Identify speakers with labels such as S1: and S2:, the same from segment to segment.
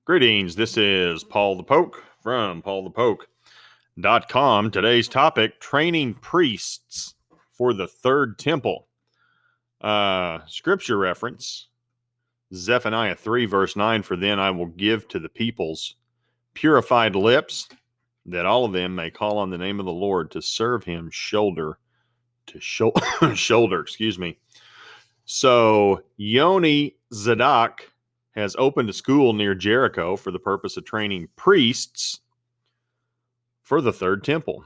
S1: Greetings, this is Paul the Poke from PaulthePoke.com. Today's topic, training priests for the third temple. Scripture reference, Zephaniah 3 verse 9, for then I will give to the peoples purified lips, that all of them may call on the name of the Lord to serve him shoulder to shoulder. So Yoni Tzadok has opened a school near Jericho for the purpose of training priests for the third temple.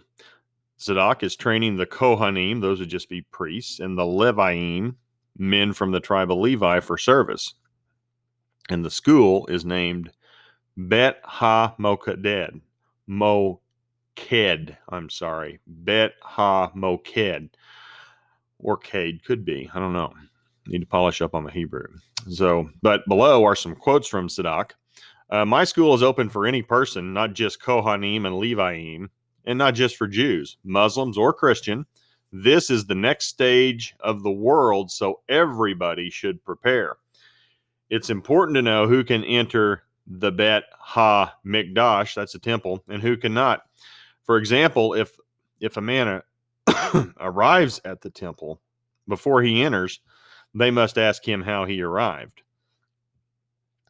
S1: Tzadok is training the Kohanim, those would just be priests, and the Leviim, men from the tribe of Levi, for service. And the school is named Bet Ha-Moked. Bet Ha-Moked. Or Cade, could be. I don't know. Need to polish up on my Hebrew. But below are some quotes from Tzadok. My school is open for any person, not just Kohanim and Leviim, and not just for Jews, Muslims, or Christian. This is the next stage of the world, so everybody should prepare. It's important to know who can enter the Bet Ha-Mikdash, that's a temple, and who cannot. For example, if a man arrives at the temple, before he enters, they must ask him how he arrived.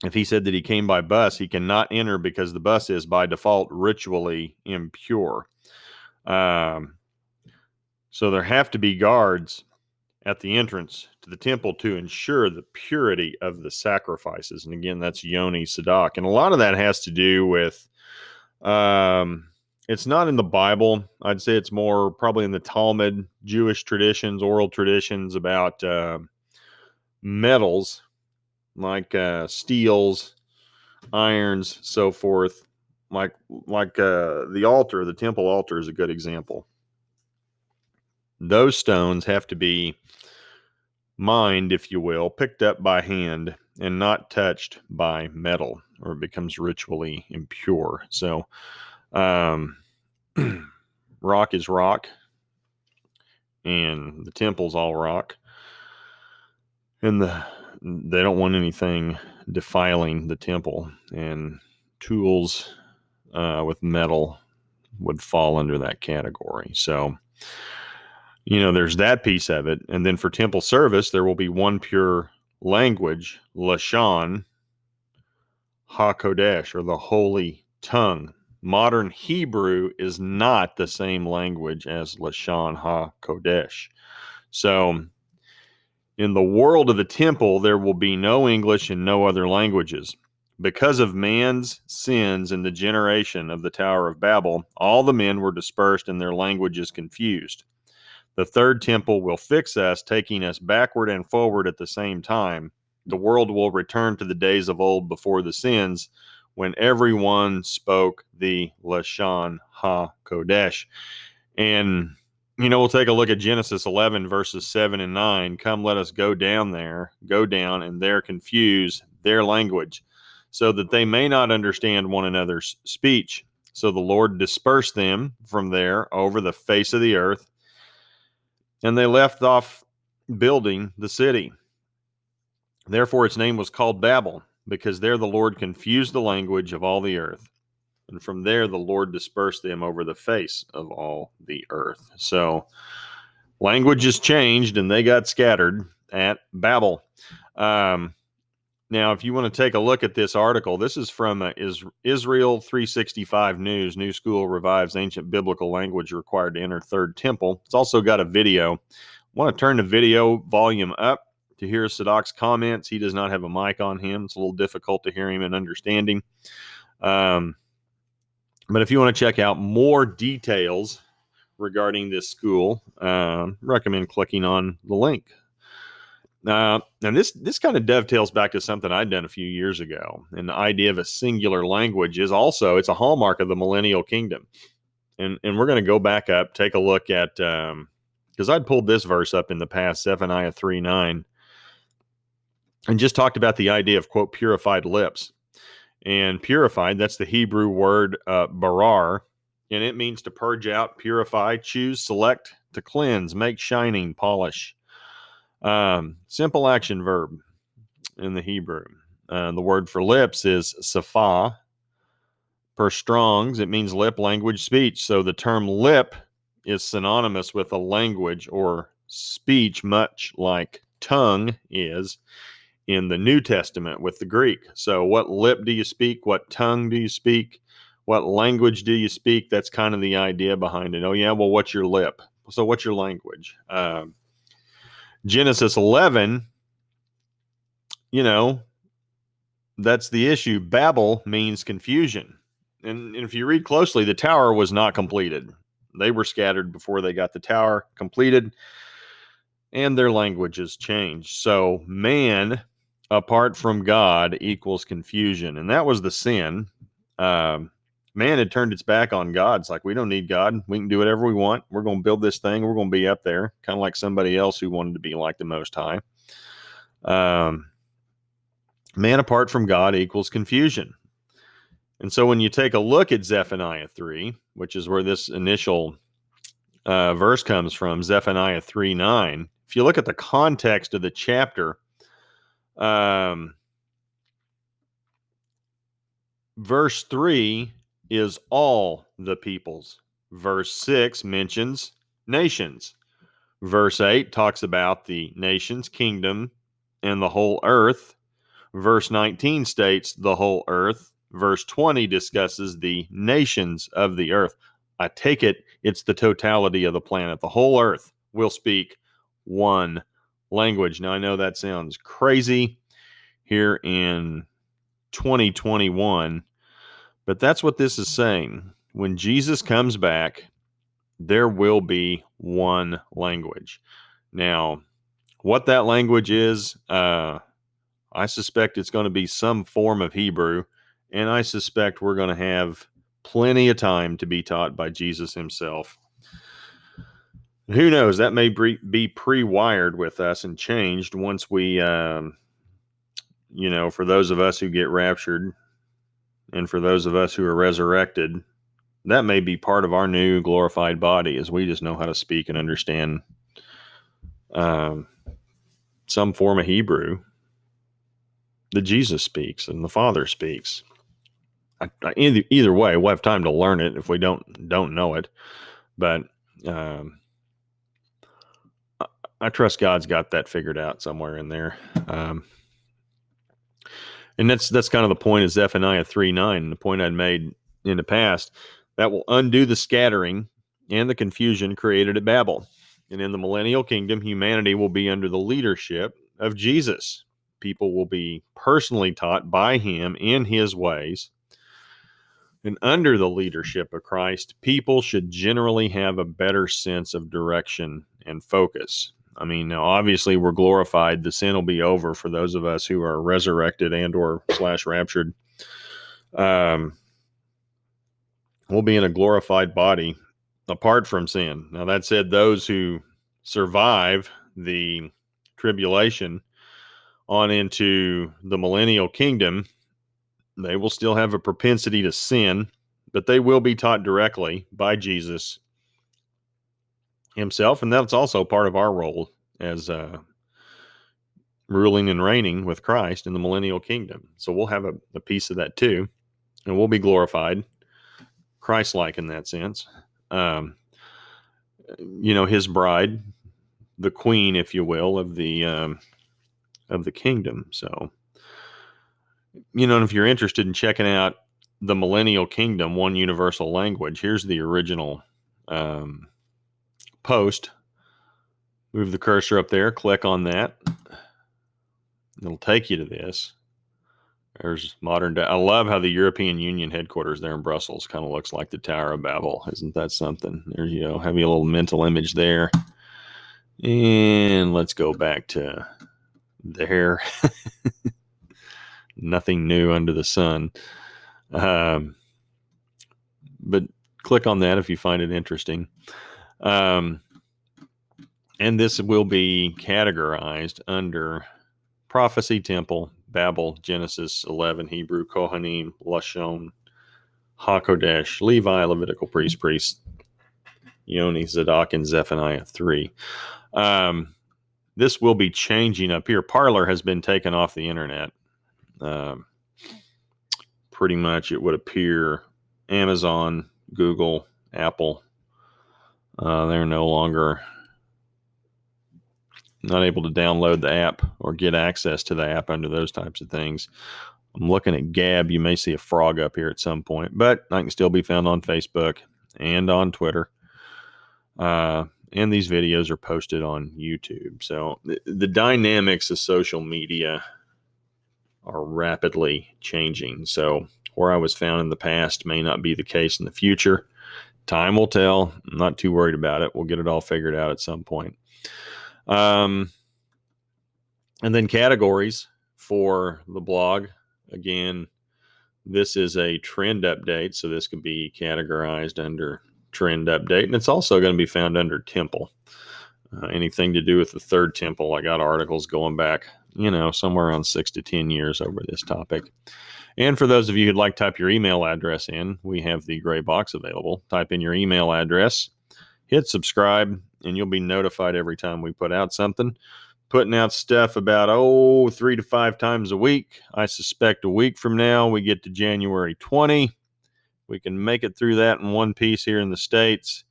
S1: If he said that he came by bus, he cannot enter because the bus is by default ritually impure. So there have to be guards at the entrance to the temple to ensure the purity of the sacrifices. And again, that's Yoni Tzadok. And a lot of that has to do with, it's not in the Bible. I'd say it's more probably in the Talmud, Jewish traditions, oral traditions about metals like steels, irons, so forth. Like the altar, the temple altar is a good example. Those stones have to be mined, if you will, picked up by hand and not touched by metal, or it becomes ritually impure. So rock is rock, and the temple's all rock, and they don't want anything defiling the temple, and tools with metal would fall under that category. So, there's that piece of it. And then for temple service, there will be one pure language, Lashon HaKodesh, or the holy tongue. Modern Hebrew is not the same language as Lashon HaKodesh. So in the world of the temple, there will be no English and no other languages. Because of man's sins in the generation of the Tower of Babel, all the men were dispersed and their languages confused. The third temple will fix us, taking us backward and forward at the same time. The world will return to the days of old before the sins, when everyone spoke the Lashon HaKodesh. And we'll take a look at Genesis 11, verses 7 and 9. Come, let us go down, and there confuse their language, so that they may not understand one another's speech. So the Lord dispersed them from there over the face of the earth, and they left off building the city. Therefore its name was called Babel, because there the Lord confused the language of all the earth. And from there, the Lord dispersed them over the face of all the earth. So languages changed and they got scattered at Babel. Now, if you want to take a look at this article, this is from Israel 365 News. New school revives ancient biblical language required to enter third temple. It's also got a video. I want to turn the video volume up to hear Tzadok's comments. He does not have a mic on him. It's a little difficult to hear him and understanding. But if you want to check out more details regarding this school, recommend clicking on the link. And this kind of dovetails back to something I'd done a few years ago. And the idea of a singular language is also, it's a hallmark of the millennial kingdom. And we're going to go back up, take a look at, because I'd pulled this verse up in the past, Zephaniah 3:9, and just talked about the idea of, quote, purified lips. And purified, that's the Hebrew word barar, and it means to purge out, purify, choose, select, to cleanse, make shining, polish. Simple action verb in the Hebrew. The word for lips is saphah. Per Strong's, it means lip, language, speech. So the term lip is synonymous with a language or speech, much like tongue is in the New Testament with the Greek. So what lip do you speak? What tongue do you speak? What language do you speak? That's kind of the idea behind it. Oh, yeah, well, what's your lip? So what's your language? Genesis 11, that's the issue. Babel means confusion. And if you read closely, the tower was not completed. They were scattered before they got the tower completed, and their languages changed. So man, apart from God, equals confusion. And that was the sin. Man had turned its back on God. It's like, we don't need God. We can do whatever we want. We're going to build this thing. We're going to be up there, kind of like somebody else who wanted to be like the Most High. Man apart from God equals confusion. And so when you take a look at Zephaniah 3, which is where this initial verse comes from, Zephaniah 3:9, if you look at the context of the chapter, verse 3 is all the peoples. Verse 6 mentions nations. Verse 8 talks about the nations, kingdom, and the whole earth. Verse 19 states the whole earth. Verse 20 discusses the nations of the earth. I take it it's the totality of the planet. The whole earth will speak one language. Now, I know that sounds crazy here in 2021, but that's what this is saying. When Jesus comes back, there will be one language. Now, what that language is, I suspect it's going to be some form of Hebrew, and I suspect we're going to have plenty of time to be taught by Jesus himself. Who knows? That may be pre-wired with us and changed once we, for those of us who get raptured and for those of us who are resurrected, that may be part of our new glorified body, as we just know how to speak and understand some form of Hebrew that Jesus speaks and the Father speaks. Either way, we'll have time to learn it if we don't know it. But I trust God's got that figured out somewhere in there. And that's kind of the point of Zephaniah 3:9, the point I'd made in the past. That will undo the scattering and the confusion created at Babel. And in the millennial kingdom, humanity will be under the leadership of Jesus. People will be personally taught by him in his ways. And under the leadership of Christ, people should generally have a better sense of direction and focus. I mean, now obviously we're glorified. The sin will be over for those of us who are resurrected and or / raptured. We'll be in a glorified body apart from sin. Now, that said, those who survive the tribulation on into the millennial kingdom, they will still have a propensity to sin, but they will be taught directly by Jesus himself. And that's also part of our role as ruling and reigning with Christ in the millennial kingdom. So we'll have a piece of that too, and we'll be glorified, Christ-like in that sense. His bride, the queen, if you will, of the kingdom. So, and if you're interested in checking out the millennial kingdom, one universal language, here's the original post. Move the cursor up there, click on that. It'll take you to this. There's modern day. I love how the European Union headquarters there in Brussels kind of looks like the Tower of Babel. Isn't that something? There you go. Have you a little mental image there. And let's go back to there. Nothing new under the sun. But click on that if you find it interesting. And this will be categorized under prophecy, temple, Babel, Genesis 11, Hebrew, Kohanim, Lashon, HaKodesh, Levi, Levitical priest, Yoni Tzadok, and Zephaniah 3. This will be changing up here. Parler has been taken off the internet. Pretty much it would appear Amazon, Google, Apple, they're no longer not able to download the app or get access to the app under those types of things. I'm looking at Gab. You may see a frog up here at some point, but I can still be found on Facebook and on Twitter. And these videos are posted on YouTube. So the dynamics of social media are rapidly changing. So where I was found in the past may not be the case in the future. Time will tell. I'm not too worried about it. We'll get it all figured out at some point. And then categories for the blog. Again, this is a trend update, so this can be categorized under trend update, and it's also going to be found under temple. Anything to do with the third temple, I got articles going back, somewhere around 6 to 10 years over this topic. And for those of you who'd like to type your email address in, we have the gray box available. Type in your email address, hit subscribe, and you'll be notified every time we put out something. Putting out stuff about 3 to 5 times a week. I suspect a week from now we get to January 20. We can make it through that in one piece here in the States.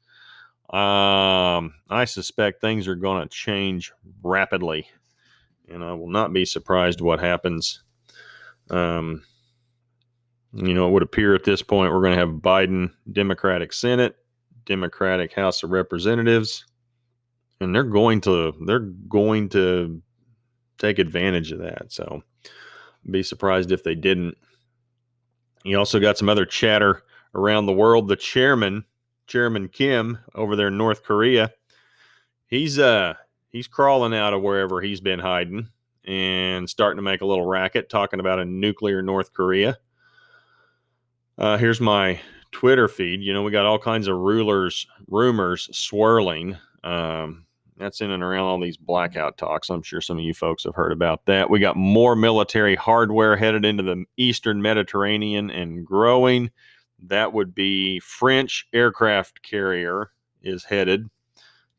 S1: I suspect things are going to change rapidly, and I will not be surprised what happens. It would appear at this point we're going to have Biden Democratic Senate, Democratic House of Representatives, and they're going to take advantage of that. So be surprised if they didn't. You also got some other chatter around the world. The Chairman Kim over there in North Korea, he's crawling out of wherever he's been hiding and starting to make a little racket, talking about a nuclear North Korea. Here's my Twitter feed. We got all kinds of rumors swirling. That's in and around all these blackout talks. I'm sure some of you folks have heard about that. We got more military hardware headed into the Eastern Mediterranean and growing. That would be French aircraft carrier is headed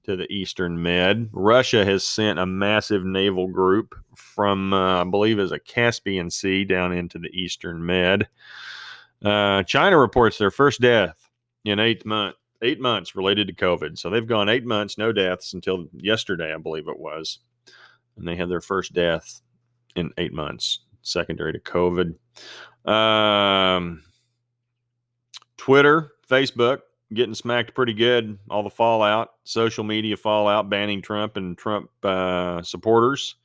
S1: to the Eastern Med. Russia has sent a massive naval group from, I believe, is a Caspian Sea down into the Eastern Med. China reports their first death in 8 months related to COVID. So they've gone 8 months, no deaths until yesterday, I believe it was. And they had their first death in 8 months, secondary to COVID. Twitter, Facebook, getting smacked pretty good. All the fallout, social media fallout, banning Trump and Trump supporters.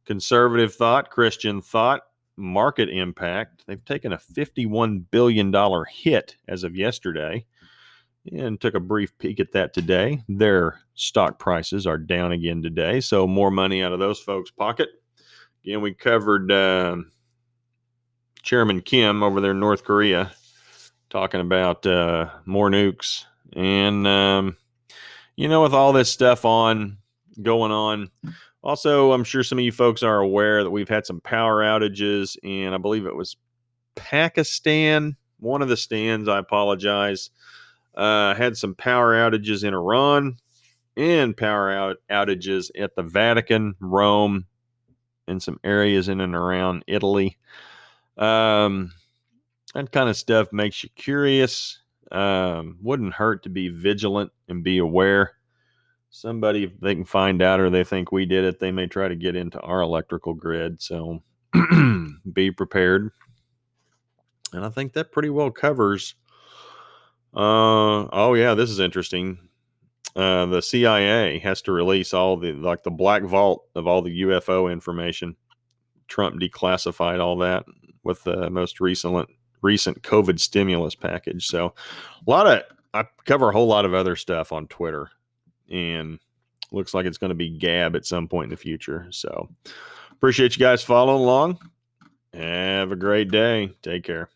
S1: Conservative thought, Christian thought, market impact. They've taken a $51 billion hit as of yesterday and took a brief peek at that today. Their stock prices are down again today, so more money out of those folks' pocket. Again, we covered Chairman Kim over there in North Korea talking about more nukes. And, with all this stuff going on, also, I'm sure some of you folks are aware that we've had some power outages, and I believe it was Pakistan, one of the stands, I apologize, had some power outages in Iran and power outages at the Vatican, Rome, and some areas in and around Italy. That kind of stuff makes you curious. Wouldn't hurt to be vigilant and be aware. Somebody, if they can find out or they think we did it, they may try to get into our electrical grid. So be prepared. And I think that pretty well covers. This is interesting. The CIA has to release all the black vault of all the UFO information. Trump declassified all that with the most recent COVID stimulus package. So I cover a whole lot of other stuff on Twitter, and looks like it's going to be Gab at some point in the future. So appreciate you guys following along. Have a great day. Take care.